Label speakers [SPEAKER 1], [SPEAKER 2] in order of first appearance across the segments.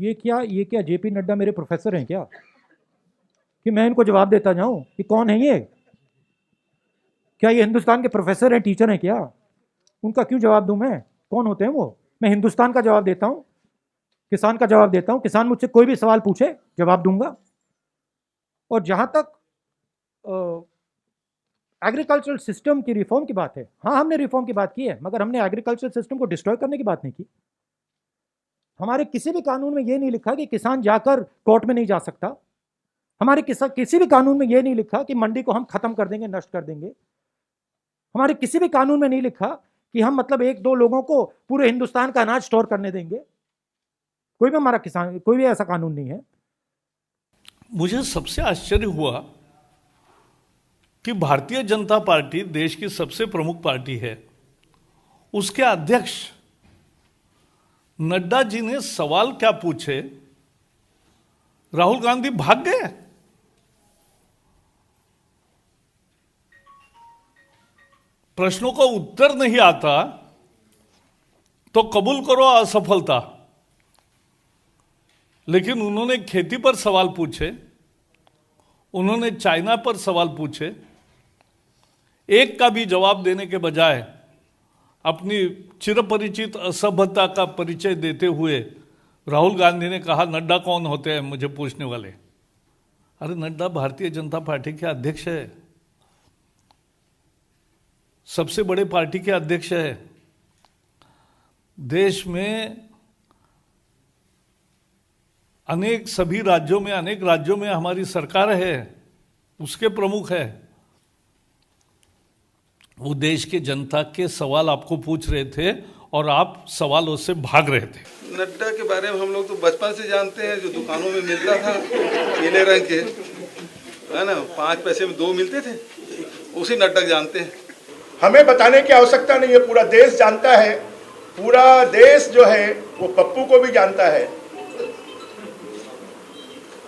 [SPEAKER 1] ये क्या जेपी नड्डा मेरे प्रोफेसर हैं क्या कि मैं इनको जवाब देता जाऊं कि कौन है ये? क्या ये हिंदुस्तान के प्रोफेसर हैं, टीचर हैं क्या? उनका क्यों जवाब दूं मैं? कौन होते हैं वो? मैं हिंदुस्तान का जवाब देता हूं, किसान का जवाब देता हूं। किसान मुझसे कोई भी सवाल पूछे जवाब दूंगा। और जहां तक एग्रीकल्चरल सिस्टम की रिफॉर्म की बात है, हाँ हमने रिफॉर्म की बात की है, मगर हमने एग्रीकल्चरल सिस्टम को डिस्ट्रॉय करने की बात नहीं की। हमारे किसी भी कानून में यह नहीं लिखा कि किसान जाकर कोर्ट में नहीं जा सकता। हमारे किसी भी कानून में यह नहीं लिखा कि मंडी को हम खत्म कर देंगे, नष्ट कर देंगे। हमारे किसी भी कानून में नहीं लिखा कि हम मतलब एक दो लोगों को पूरे हिंदुस्तान का अनाज स्टोर करने देंगे। कोई भी ऐसा कानून नहीं है।
[SPEAKER 2] मुझे सबसे आश्चर्य हुआ कि भारतीय जनता पार्टी देश की सबसे प्रमुख पार्टी है, उसके अध्यक्ष नड्डा जी ने सवाल क्या पूछे, राहुल गांधी भाग गए। प्रश्नों का उत्तर नहीं आता तो कबूल करो असफलता। लेकिन उन्होंने खेती पर सवाल पूछे, उन्होंने चाइना पर सवाल पूछे। एक का भी जवाब देने के बजाय अपनी चिरपरिचित असभ्यता का परिचय देते हुए राहुल गांधी ने कहा नड्डा कौन होते हैं मुझे पूछने वाले। अरे नड्डा भारतीय जनता पार्टी के अध्यक्ष है, सबसे बड़े पार्टी के अध्यक्ष है। देश में अनेक राज्यों में हमारी सरकार है, उसके प्रमुख है। वो देश के जनता के सवाल आपको पूछ रहे थे और आप सवालों से भाग रहे थे।
[SPEAKER 3] नड्डा के बारे में हम लोग तो बचपन से जानते हैं, जो दुकानों में मिलता था पीले रंग के, है ना, 5 पैसे में 2 मिलते थे, उसी नड्डा जानते हैं।
[SPEAKER 4] हमें बताने की आवश्यकता नहीं है, पूरा देश जानता है। पूरा देश जो है वो पप्पू को भी जानता है।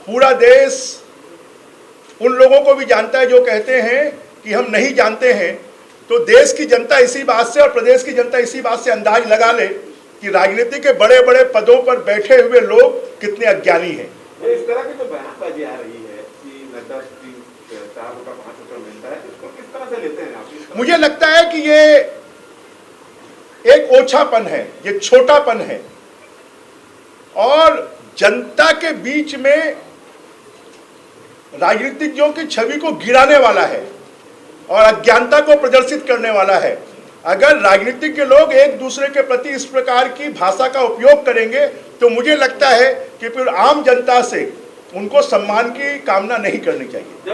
[SPEAKER 4] पूरा देश उन लोगों को भी जानता है जो कहते हैं कि हम नहीं जानते हैं। तो देश की जनता इसी बात से और प्रदेश की जनता इसी बात से अंदाज लगा ले कि राजनीति के बड़े बड़े पदों पर बैठे हुए लोग कितने अज्ञानी हैं।
[SPEAKER 5] इस तरह की जो बयानबाजी आ रही है कि नड्डा 4 रुपया 5 रुपया मिलता है, इसको किस तरह से लेते हैं आप?
[SPEAKER 4] मुझे लगता है कि ये एक ओछापन है, ये छोटापन है और जनता के बीच में राजनीतिज्ञों की छवि को गिराने वाला है और अज्ञानता को प्रदर्शित करने वाला है। अगर राजनीतिक के लोग एक दूसरे के प्रति इस प्रकार की भाषा का उपयोग करेंगे तो मुझे लगता है कि फिर आम जनता से उनको सम्मान की कामना नहीं करनी चाहिए।